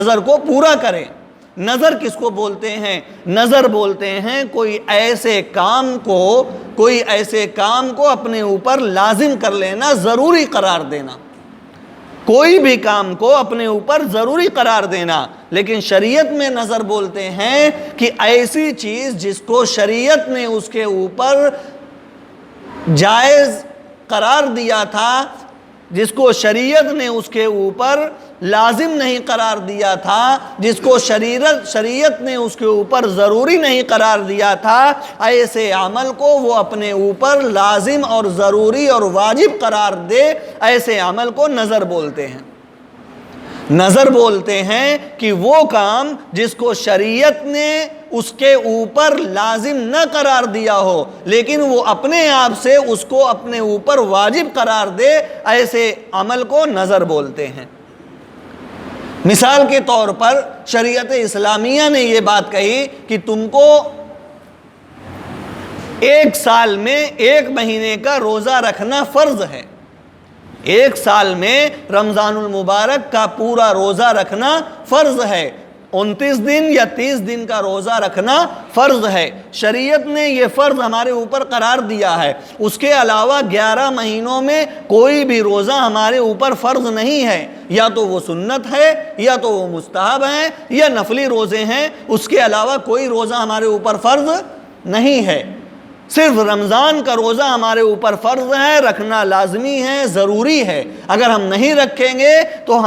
نظر کو پورا کریں۔ نظر کس کو بولتے ہیں؟ نظر بولتے ہیں کوئی ایسے کام کو اپنے اوپر لازم کر لینا، ضروری قرار دینا، کوئی بھی کام کو اپنے اوپر ضروری قرار دینا۔ لیکن شریعت میں نظر بولتے ہیں کہ ایسی چیز جس کو شریعت نے اس کے اوپر جائز قرار دیا تھا، جس کو شریعت نے اس کے اوپر لازم نہیں قرار دیا تھا، جس کو شریعت نے اس کے اوپر ضروری نہیں قرار دیا تھا، ایسے عمل کو وہ اپنے اوپر لازم اور ضروری اور واجب قرار دے، ایسے عمل کو نظر بولتے ہیں۔ نظر بولتے ہیں کہ وہ کام جس کو شریعت نے اس کے اوپر لازم نہ قرار دیا ہو، لیکن وہ اپنے آپ سے اس کو اپنے اوپر واجب قرار دے، ایسے عمل کو نظر بولتے ہیں۔ مثال کے طور پر شریعت اسلامیہ نے یہ بات کہی کہ تم کو ایک سال میں 1 مہینے کا روزہ رکھنا فرض ہے، 1 سال میں رمضان المبارک کا پورا روزہ رکھنا فرض ہے، 29 دن یا 30 دن کا روزہ رکھنا فرض ہے۔ شریعت نے یہ فرض ہمارے اوپر قرار دیا ہے۔ اس کے علاوہ 11 مہینوں میں کوئی بھی روزہ ہمارے اوپر فرض نہیں ہے، یا تو وہ سنت ہے، یا تو وہ مستحب ہیں، یا نفلی روزے ہیں۔ اس کے علاوہ کوئی روزہ ہمارے اوپر فرض نہیں ہے۔ صرف رمضان کا روزہ ہمارے اوپر فرض ہے، رکھنا لازمی ہے، ضروری ہے۔ اگر ہم نہیں رکھیں گے تو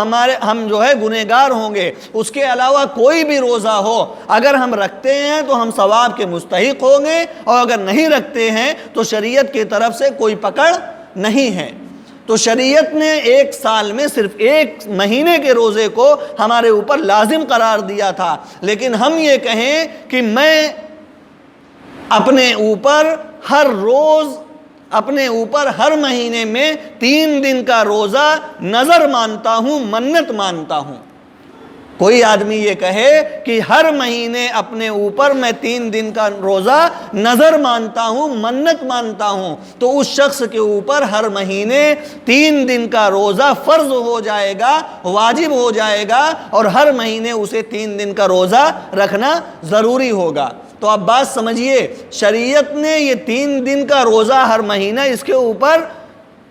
ہم جو ہے گنہگار ہوں گے۔ اس کے علاوہ کوئی بھی روزہ ہو، اگر ہم رکھتے ہیں تو ہم ثواب کے مستحق ہوں گے، اور اگر نہیں رکھتے ہیں تو شریعت کی طرف سے کوئی پکڑ نہیں ہے۔ تو شریعت نے 1 سال میں صرف 1 مہینے کے روزے کو ہمارے اوپر لازم قرار دیا تھا، لیکن ہم یہ کہیں کہ میں اپنے اوپر ہر روز، اپنے اوپر ہر مہینے میں 3 دن کا روزہ نظر مانتا ہوں، منت مانتا ہوں۔ کوئی آدمی یہ کہے کہ ہر مہینے اپنے اوپر میں 3 دن کا روزہ نظر مانتا ہوں، منت مانتا ہوں، تو اس شخص کے اوپر ہر مہینے 3 دن کا روزہ فرض ہو جائے گا، واجب ہو جائے گا، اور ہر مہینے اسے 3 دن کا روزہ رکھنا ضروری ہوگا۔ تو اب بات سمجھیے، شریعت نے یہ 3 دن کا روزہ ہر مہینہ اس کے اوپر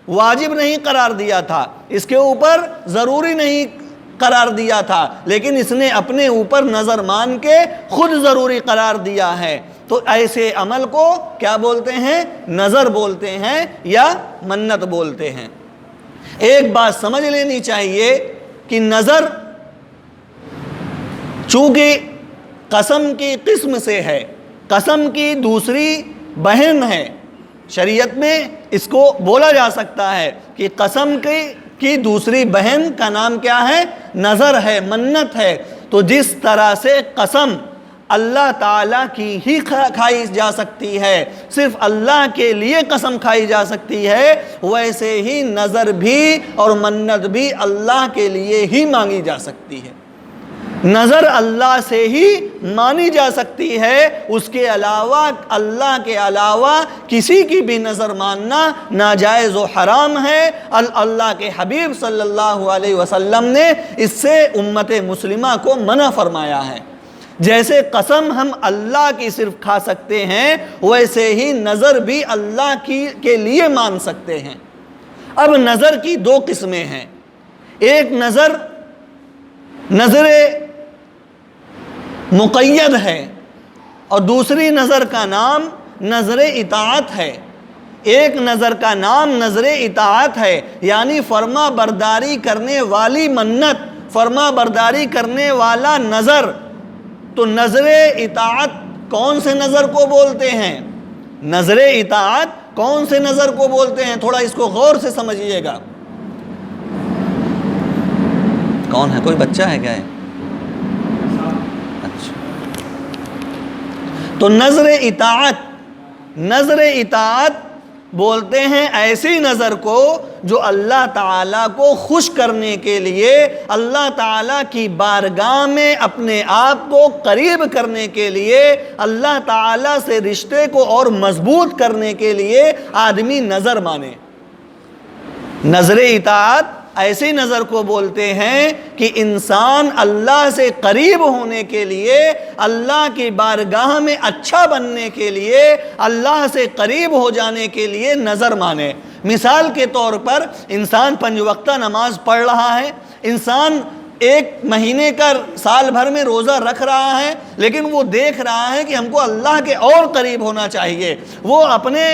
واجب نہیں قرار دیا تھا، اس کے اوپر ضروری نہیں قرار دیا تھا، لیکن اس نے اپنے اوپر نظر مان کے خود ضروری قرار دیا ہے۔ تو ایسے عمل کو کیا بولتے ہیں؟ نظر بولتے ہیں یا منت بولتے ہیں۔ ایک بات سمجھ لینی چاہیے کہ نظر چونکہ قسم کی قسم سے ہے، قسم کی دوسری بہن ہے، شریعت میں اس کو بولا جا سکتا ہے کہ قسم کی دوسری بہن کا نام کیا ہے؟ نظر ہے، منت ہے۔ تو جس طرح سے قسم اللہ تعالیٰ کی ہی کھائی جا سکتی ہے، صرف اللہ کے لیے قسم کھائی جا سکتی ہے، ویسے ہی نظر بھی اور منت بھی اللہ کے لیے ہی مانگی جا سکتی ہے۔ نظر اللہ سے ہی مانی جا سکتی ہے، اس کے علاوہ، اللہ کے علاوہ کسی کی بھی نظر ماننا ناجائز و حرام ہے۔ اللہ کے حبیب صلی اللہ علیہ وسلم نے اس سے امت مسلمہ کو منع فرمایا ہے۔ جیسے قسم ہم اللہ کی صرف کھا سکتے ہیں، ویسے ہی نظر بھی اللہ کے لیے مان سکتے ہیں۔ اب نظر کی 2 قسمیں ہیں، ایک نظر مقید ہے، اور دوسری نظر کا نام نظر اطاعت ہے۔ ایک نظر کا نام نظر اطاعت ہے، یعنی فرما برداری کرنے والی منت، فرما برداری کرنے والا نظر۔ تو نظر اطاعت کون سے نظر کو بولتے ہیں؟ نظر اطاعت کون سے نظر کو بولتے ہیں؟ تھوڑا اس کو غور سے سمجھیے گا۔ کون ہے؟ کوئی بچہ ہے کیا ہے؟ تو نظر اطاعت بولتے ہیں ایسی نظر کو جو اللہ تعالیٰ کو خوش کرنے کے لیے، اللہ تعالیٰ کی بارگاہ میں اپنے آپ کو قریب کرنے کے لیے، اللہ تعالیٰ سے رشتے کو اور مضبوط کرنے کے لیے آدمی نظر مانے۔ نظر اطاعت ایسی نظر کو بولتے ہیں کہ انسان اللہ سے قریب ہونے کے لیے، اللہ کی بارگاہ میں اچھا بننے کے لیے، اللہ سے قریب ہو جانے کے لیے نظر مانے۔ مثال کے طور پر انسان 5 وقتہ نماز پڑھ رہا ہے، انسان 1 مہینے کا سال بھر میں روزہ رکھ رہا ہے، لیکن وہ دیکھ رہا ہے کہ ہم کو اللہ کے اور قریب ہونا چاہیے، وہ اپنے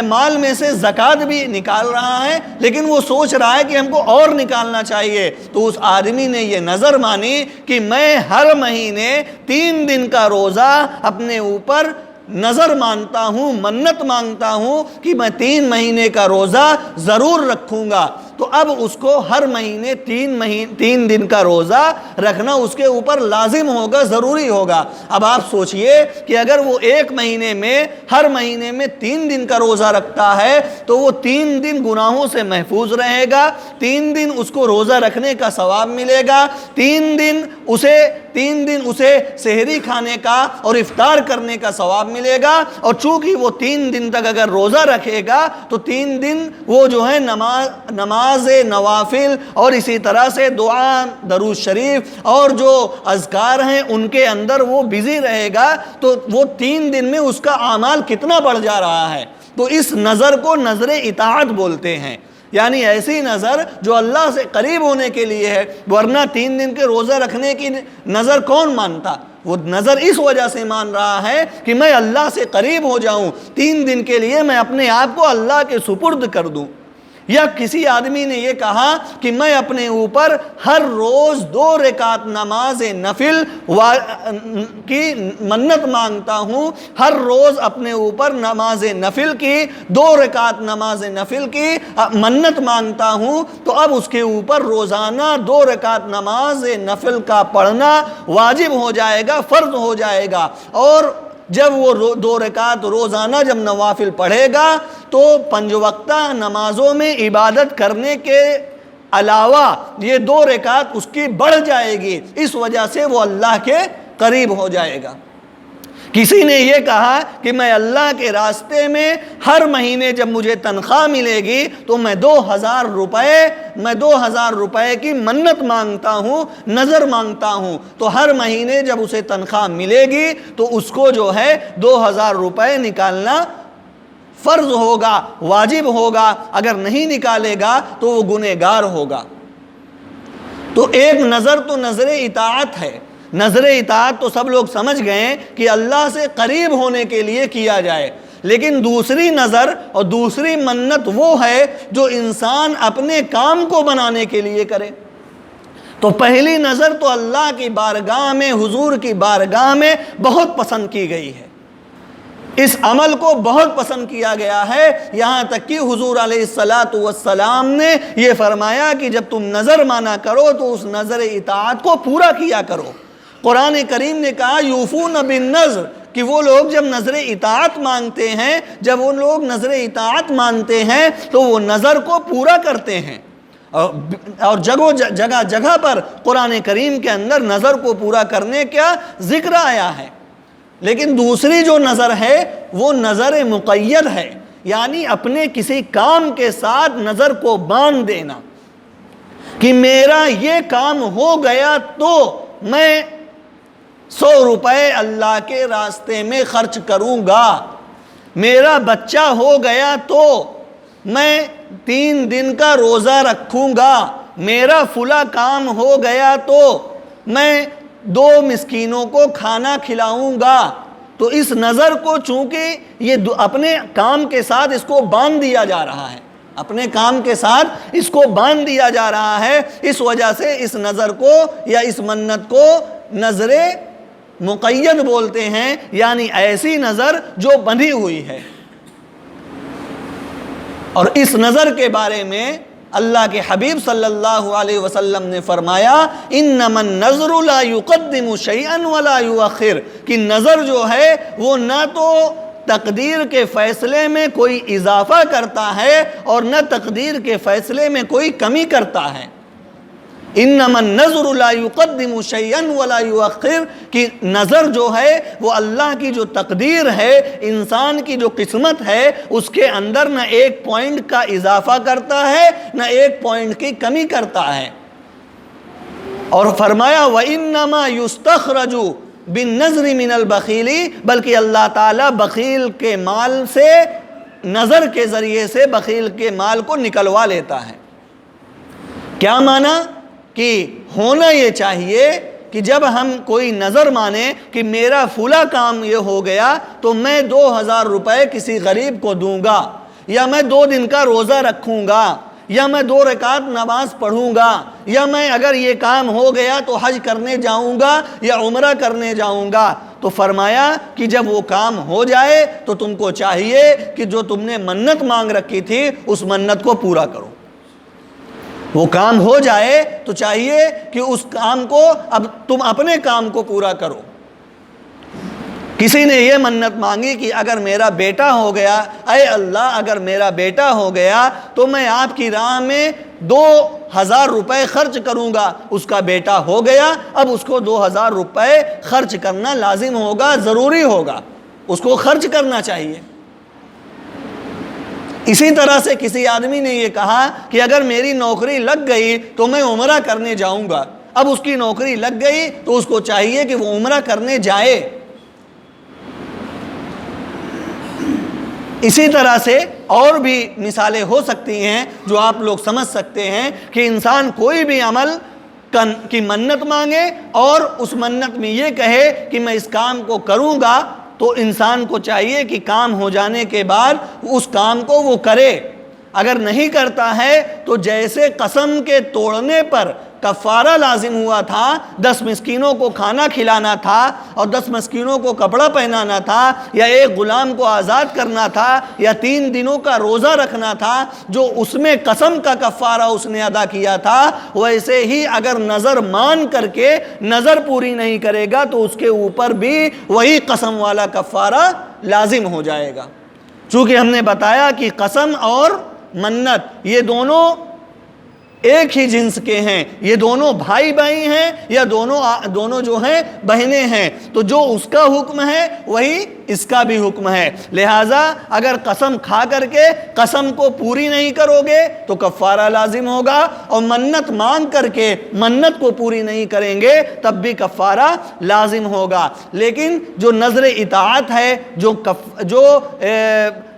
مال میں سے زکوٰۃ بھی نکال رہا ہے، لیکن وہ سوچ رہا ہے کہ ہم کو اور نکالنا چاہیے، تو اس آدمی نے یہ نظر مانی کہ میں ہر مہینے 3 دن کا روزہ اپنے اوپر نظر مانتا ہوں، منت مانگتا ہوں کہ میں 3 مہینے کا روزہ ضرور رکھوں گا۔ تو اب اس کو ہر مہینے 3 دن کا روزہ رکھنا اس کے اوپر لازم ہوگا، ضروری ہوگا۔ اب آپ سوچئے کہ اگر وہ 1 مہینے میں ہر مہینے میں 3 دن کا روزہ رکھتا ہے تو وہ 3 دن گناہوں سے محفوظ رہے گا، 3 دن اس کو روزہ رکھنے کا ثواب ملے گا، 3 دن اسے سحری کھانے کا اور افطار کرنے کا ثواب ملے گا، اور چونکہ وہ 3 دن تک اگر روزہ رکھے گا تو 3 دن وہ جو ہے نماز نوافل اور اسی طرح سے دعا، درود شریف اور جو اذکار ہیں ان کے اندر وہ بزی رہے گا، تو وہ 3 دن میں اس کا اعمال کتنا بڑھ جا رہا ہے۔ تو اس نظر کو نظر اطاعت بولتے ہیں، یعنی ایسی نظر جو اللہ سے قریب ہونے کے لیے ہے، ورنہ 3 دن کے روزہ رکھنے کی نظر کون مانتا؟ وہ نظر اس وجہ سے مان رہا ہے کہ میں اللہ سے قریب ہو جاؤں، 3 دن کے لیے میں اپنے آپ کو اللہ کے سپرد کر دوں۔ یا کسی آدمی نے یہ کہا کہ میں اپنے اوپر ہر روز 2 رکعت نماز نفل کی منت مانگتا ہوں، ہر روز اپنے اوپر نماز نفل کی 2 رکعت نماز نفل کی منت مانگتا ہوں، تو اب اس کے اوپر روزانہ 2 رکعت نماز نفل کا پڑھنا واجب ہو جائے گا، فرض ہو جائے گا۔ اور جب وہ 2 رکعت روزانہ جب نوافل پڑھے گا تو 5 وقتہ نمازوں میں عبادت کرنے کے علاوہ یہ 2 رکعت اس کی بڑھ جائے گی، اس وجہ سے وہ اللہ کے قریب ہو جائے گا۔ کسی نے یہ کہا کہ میں اللہ کے راستے میں ہر مہینے جب مجھے تنخواہ ملے گی تو میں 2000 روپے کی منت مانگتا ہوں، نظر مانگتا ہوں، تو ہر مہینے جب اسے تنخواہ ملے گی تو اس کو جو ہے 2000 روپے نکالنا فرض ہوگا، واجب ہوگا، اگر نہیں نکالے گا تو وہ گنہگار ہوگا۔ تو ایک نظر تو نظر اطاعت ہے، نظر اطاعت تو سب لوگ سمجھ گئے کہ اللہ سے قریب ہونے کے لیے کیا جائے، لیکن دوسری نظر اور دوسری منت وہ ہے جو انسان اپنے کام کو بنانے کے لیے کرے۔ تو پہلی نظر تو اللہ کی بارگاہ میں، حضور کی بارگاہ میں بہت پسند کی گئی ہے، اس عمل کو بہت پسند کیا گیا ہے، یہاں تک کہ حضور علیہ السلام نے یہ فرمایا کہ جب تم نظر مانا کرو تو اس نظر اطاعت کو پورا کیا کرو۔ قرآن کریم نے کہا یوفون بالنذر، کہ وہ لوگ جب نظر اطاعت مانگتے ہیں، جب وہ لوگ نظر اطاعت مانتے ہیں تو وہ نظر کو پورا کرتے ہیں، اور جگہ جگہ پر قرآن کریم کے اندر نظر کو پورا کرنے کا ذکر آیا ہے۔ لیکن دوسری جو نظر ہے وہ نظر مقید ہے، یعنی اپنے کسی کام کے ساتھ نظر کو باندھ دینا کہ میرا یہ کام ہو گیا تو میں 100 روپے اللہ کے راستے میں خرچ کروں گا، میرا بچہ ہو گیا تو میں 3 دن کا روزہ رکھوں گا، میرا فلاں کام ہو گیا تو میں 2 مسکینوں کو کھانا کھلاؤں گا۔ تو اس نظر کو چونکہ یہ اپنے کام کے ساتھ اس کو باندھ دیا جا رہا ہے، اپنے کام کے ساتھ اس کو باندھ دیا جا رہا ہے، اس وجہ سے اس نظر کو یا اس منت کو نظر مقید بولتے ہیں، یعنی ایسی نظر جو بندھی ہوئی ہے۔ اور اس نظر کے بارے میں اللہ کے حبیب صلی اللہ علیہ وسلم نے فرمایا انما النظر لا يقدم شيئا ولا يؤخر، کہ نظر جو ہے وہ نہ تو تقدیر کے فیصلے میں کوئی اضافہ کرتا ہے اور نہ تقدیر کے فیصلے میں کوئی کمی کرتا ہے۔ انما النظر لا يقدم شيئا ولا يؤخر، کہ نظر جو ہے وہ اللہ کی جو تقدیر ہے، انسان کی جو قسمت ہے، اس کے اندر نہ ایک پوائنٹ کا اضافہ کرتا ہے نہ ایک پوائنٹ کی کمی کرتا ہے۔ اور فرمایا وَإِنَّمَا يُسْتَخْرَجُ بِالنَّظْرِ مِنَ الْبَخِيلِ، بلکہ اللہ تعالیٰ بخیل کے مال سے، نظر کے ذریعے سے بخیل کے مال کو نکلوا لیتا ہے۔ کیا معنی؟ کہ ہونا یہ چاہیے کہ جب ہم کوئی نظر مانیں کہ میرا فلاں کام یہ ہو گیا تو میں 2000 روپے کسی غریب کو دوں گا، یا میں 2 دن کا روزہ رکھوں گا، یا میں 2 رکعت نماز پڑھوں گا، یا میں اگر یہ کام ہو گیا تو حج کرنے جاؤں گا یا عمرہ کرنے جاؤں گا۔ تو فرمایا کہ جب وہ کام ہو جائے تو تم کو چاہیے کہ جو تم نے منت مانگ رکھی تھی اس منت کو پورا کرو۔ وہ کام ہو جائے تو چاہیے کہ اس کام کو اب تم اپنے کام کو پورا کرو۔ کسی نے یہ منت مانگی کہ اگر میرا بیٹا ہو گیا، اے اللہ اگر میرا بیٹا ہو گیا تو میں آپ کی راہ میں 2000 روپے خرچ کروں گا۔ اس کا بیٹا ہو گیا، اب اس کو 2000 روپے خرچ کرنا لازم ہوگا، ضروری ہوگا، اس کو خرچ کرنا چاہیے۔ اسی طرح سے کسی آدمی نے یہ کہا کہ اگر میری نوکری لگ گئی تو میں عمرہ کرنے جاؤں گا۔ اب اس کی نوکری لگ گئی تو اس کو چاہیے کہ وہ عمرہ کرنے جائے۔ اسی طرح سے اور بھی مثالیں ہو سکتی ہیں جو آپ لوگ سمجھ سکتے ہیں کہ انسان کوئی بھی عمل کی منت مانگے اور اس منت میں یہ کہے کہ میں اس کام کو کروں گا، تو انسان کو چاہیے کہ کام ہو جانے کے بعد اس کام کو وہ کرے۔ اگر نہیں کرتا ہے تو جیسے قسم کے توڑنے پر کفارہ لازم ہوا تھا، 10 مسکینوں کو کھانا کھلانا تھا اور 10 مسکینوں کو کپڑا پہنانا تھا، یا ایک غلام کو آزاد کرنا تھا، یا 3 دنوں کا روزہ رکھنا تھا، جو اس میں قسم کا کفارہ اس نے ادا کیا تھا، ویسے ہی اگر نظر مان کر کے نظر پوری نہیں کرے گا تو اس کے اوپر بھی وہی قسم والا کفارہ لازم ہو جائے گا۔ چونکہ ہم نے بتایا کہ قسم اور منت یہ دونوں ایک ہی جنس کے ہیں، یہ دونوں بھائی بھائی ہیں، یا دونوں جو ہیں بہنیں ہیں، تو جو اس کا حکم ہے وہی اس کا بھی حکم ہے۔ لہٰذا اگر قسم کھا کر کے قسم کو پوری نہیں کرو گے تو کفارہ لازم ہوگا، اور منت مانگ کر کے منت کو پوری نہیں کریں گے تب بھی کفارہ لازم ہوگا۔ لیکن جو نظر اطاعت ہے، جو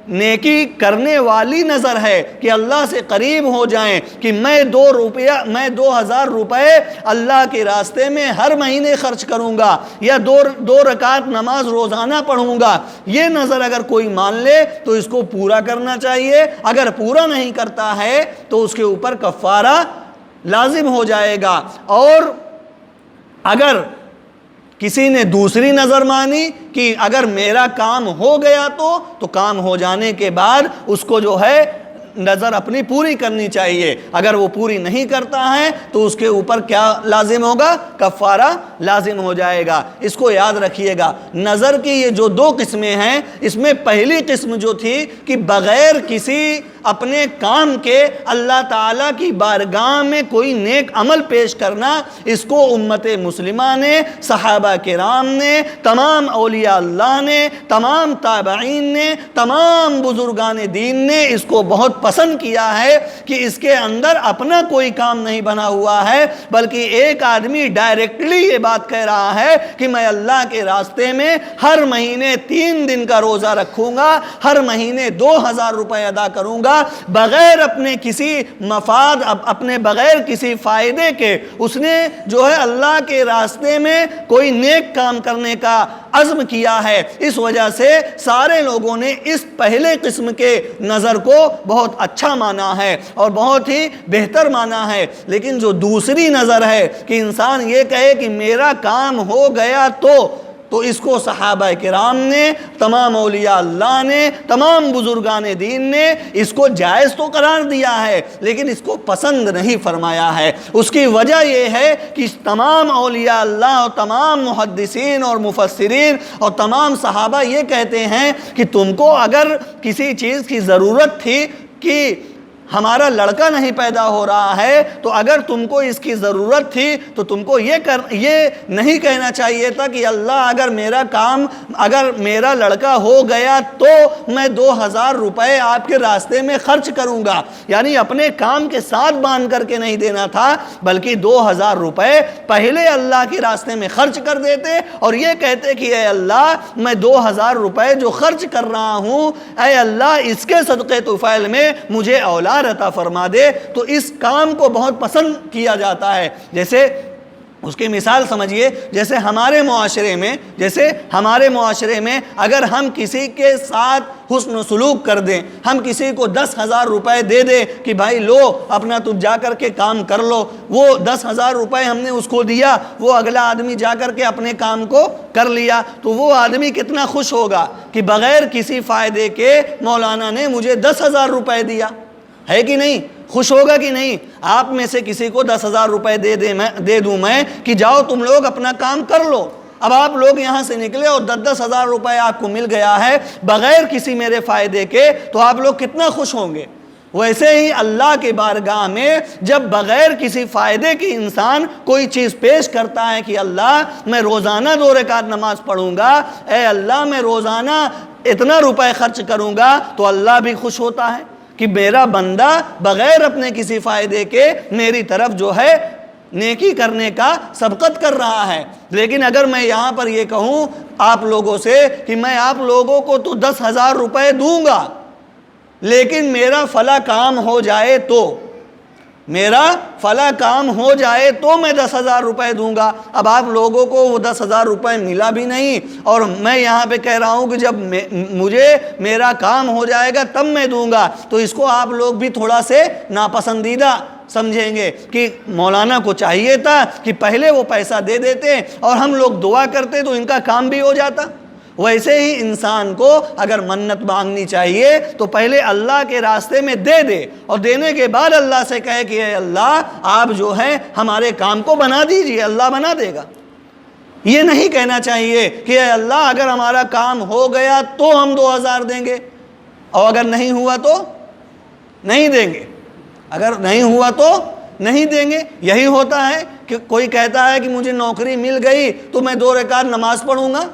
نیکی کرنے والی نظر ہے کہ اللہ سے قریب ہو جائیں، کہ میں 2000 روپے اللہ کے راستے میں ہر مہینے خرچ کروں گا، یا 2 رکعت نماز روزانہ پڑھوں گا، یہ نظر اگر کوئی مان لے تو اس کو پورا کرنا چاہیے۔ اگر پورا نہیں کرتا ہے تو اس کے اوپر کفارہ لازم ہو جائے گا۔ اور اگر کسی نے دوسری نظر مانی کہ اگر میرا کام ہو گیا تو کام ہو جانے کے بعد اس کو جو ہے نظر اپنی پوری کرنی چاہیے۔ اگر وہ پوری نہیں کرتا ہے تو اس کے اوپر کیا لازم ہوگا؟ کفارہ لازم ہو جائے گا۔ اس کو یاد رکھیے گا۔ نظر کی یہ جو 2 قسمیں ہیں، اس میں پہلی قسم جو تھی کہ بغیر کسی اپنے کام کے اللہ تعالیٰ کی بارگاہ میں کوئی نیک عمل پیش کرنا، اس کو امت مسلمہ نے، صحابہ کرام نے، تمام اولیاء اللہ نے، تمام تابعین نے، تمام بزرگان دین نے اس کو بہت پسند کیا ہے کہ اس کے اندر اپنا کوئی کام نہیں بنا ہوا ہے، بلکہ ایک آدمی ڈائریکٹلی یہ بات کہہ رہا ہے کہ میں اللہ کے راستے میں ہر مہینے 3 دن کا روزہ رکھوں گا، ہر مہینے 2000 روپے ادا کروں گا، بغیر اپنے کسی مفاد، اپنے بغیر کسی فائدے کے اس نے جو ہے اللہ کے راستے میں کوئی نیک کام کرنے کا عزم کیا ہے۔ اس وجہ سے سارے لوگوں نے اس پہلے قسم کے نظر کو بہت اچھا مانا ہے اور بہت ہی بہتر مانا ہے۔ لیکن جو دوسری نظر ہے کہ انسان یہ کہے کہ میرا کام ہو گیا تو اس کو صحابہ کرام نے، تمام اولیاء اللہ نے، تمام بزرگان دین نے اس کو جائز تو قرار دیا ہے لیکن اس کو پسند نہیں فرمایا ہے۔ اس کی وجہ یہ ہے کہ تمام اولیاء اللہ اور تمام محدثین اور مفسرین اور تمام صحابہ یہ کہتے ہیں کہ تم کو اگر کسی چیز کی ضرورت تھی کہ ہمارا لڑکا نہیں پیدا ہو رہا ہے، تو اگر تم کو اس کی ضرورت تھی تو تم کو یہ نہیں کہنا چاہیے تھا کہ اللہ اگر میرا لڑکا ہو گیا تو میں 2000 روپے آپ کے راستے میں خرچ کروں گا، یعنی اپنے کام کے ساتھ باندھ کر کے نہیں دینا تھا، بلکہ 2000 روپے پہلے اللہ کے راستے میں خرچ کر دیتے اور یہ کہتے کہ اے اللہ میں 2000 روپے جو خرچ کر رہا ہوں، اے اللہ اس کے صدقے طفیل میں مجھے اولاد عطا فرما دے، تو اس کام کو بہت پسند کیا جاتا ہے۔ جیسے اس کی مثال سمجھیے، جیسے ہمارے معاشرے میں اگر ہم کسی کے ساتھ حسن و سلوک کر دیں، ہم کسی کو 10,000 روپے دے دیں کہ بھائی لو اپنا تم جا کر کے کام کر لو، وہ 10,000 روپے ہم نے اس کو دیا، وہ اگلا آدمی جا کر کے اپنے کام کو کر لیا، تو وہ آدمی کتنا خوش ہوگا کہ بغیر کسی فائدے کے مولانا نے مجھے 10,000 روپے دیا، ہے کہ نہیں؟ خوش ہوگا کہ نہیں؟ آپ میں سے کسی کو 10,000 روپے دے دوں میں کہ جاؤ تم لوگ اپنا کام کر لو، اب آپ لوگ یہاں سے نکلے اور 10,000 روپے آپ کو مل گیا ہے بغیر کسی میرے فائدے کے، تو آپ لوگ کتنا خوش ہوں گے۔ ویسے ہی اللہ کے بارگاہ میں جب بغیر کسی فائدے کی انسان کوئی چیز پیش کرتا ہے کہ اللہ میں روزانہ 2 رکعت نماز پڑھوں گا، اے اللہ میں روزانہ اتنا روپے خرچ کروں گا، تو اللہ بھی خوش ہوتا ہے کہ میرا بندہ بغیر اپنے کسی فائدے کے میری طرف جو ہے نیکی کرنے کا سبقت کر رہا ہے۔ لیکن اگر میں یہاں پر یہ کہوں آپ لوگوں سے کہ میں آپ لوگوں کو تو 10,000 روپے دوں گا، لیکن میرا فلاں کام ہو جائے تو میں 10,000 روپے دوں گا، اب آپ لوگوں کو وہ 10,000 روپے ملا بھی نہیں، اور میں یہاں پہ کہہ رہا ہوں کہ جب مجھے میرا کام ہو جائے گا تب میں دوں گا، تو اس کو آپ لوگ بھی تھوڑا سے ناپسندیدہ سمجھیں گے کہ مولانا کو چاہیے تھا کہ پہلے وہ پیسہ دے دیتے اور ہم لوگ دعا کرتے تو ان کا کام بھی ہو جاتا۔ ویسے ہی انسان کو اگر منت مانگنی چاہیے تو پہلے اللہ کے راستے میں دے دے، اور دینے کے بعد اللہ سے کہے کہ اے اللہ آپ جو ہے ہمارے کام کو بنا دیجئے، اللہ بنا دے گا۔ یہ نہیں کہنا چاہیے کہ اے اللہ اگر ہمارا کام ہو گیا تو ہم 2000 دیں گے، اور اگر نہیں ہوا تو نہیں دیں گے، اگر نہیں ہوا تو نہیں دیں گے۔ یہی ہوتا ہے کہ کوئی کہتا ہے کہ مجھے نوکری مل گئی تو میں 2 رکعت نماز پڑھوں گا،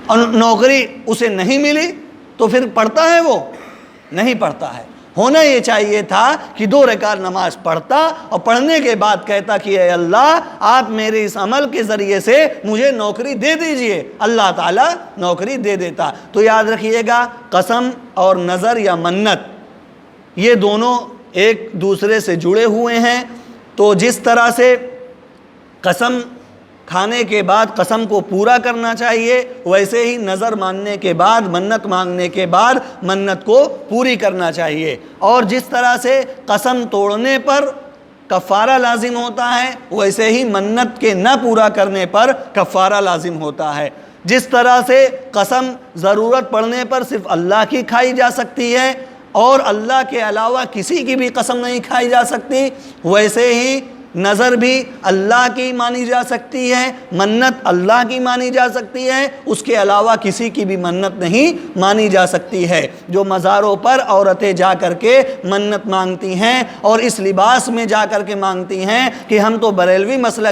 اور نوکری اسے نہیں ملی تو پھر پڑھتا ہے، وہ نہیں پڑھتا ہے۔ ہونا یہ چاہیے تھا کہ 2 رکعت نماز پڑھتا اور پڑھنے کے بعد کہتا کہ اے اللہ آپ میرے اس عمل کے ذریعے سے مجھے نوکری دے دیجئے، اللہ تعالیٰ نوکری دے دیتا۔ تو یاد رکھیے گا، قسم اور نظر یا منت یہ دونوں ایک دوسرے سے جڑے ہوئے ہیں۔ تو جس طرح سے قسم کھانے کے بعد قسم کو پورا کرنا چاہیے، ویسے ہی نظر ماننے کے بعد، منت مانگنے کے بعد منت کو پوری کرنا چاہیے۔ اور جس طرح سے قسم توڑنے پر کفارہ لازم ہوتا ہے، ویسے ہی منت کے نہ پورا کرنے پر کفارہ لازم ہوتا ہے۔ جس طرح سے قسم ضرورت پڑنے پر صرف اللہ کی کھائی جا سکتی ہے اور اللہ کے علاوہ کسی کی بھی قسم نہیں کھائی جا سکتی، ویسے ہی نظر بھی اللہ کی مانی جا سکتی ہے، منت اللہ کی مانی جا سکتی ہے، اس کے علاوہ کسی کی بھی منت نہیں مانی جا سکتی ہے۔ جو مزاروں پر عورتیں جا کر کے منت مانگتی ہیں اور اس لباس میں جا کر کے مانگتی ہیں کہ ہم تو بریلوی مسلک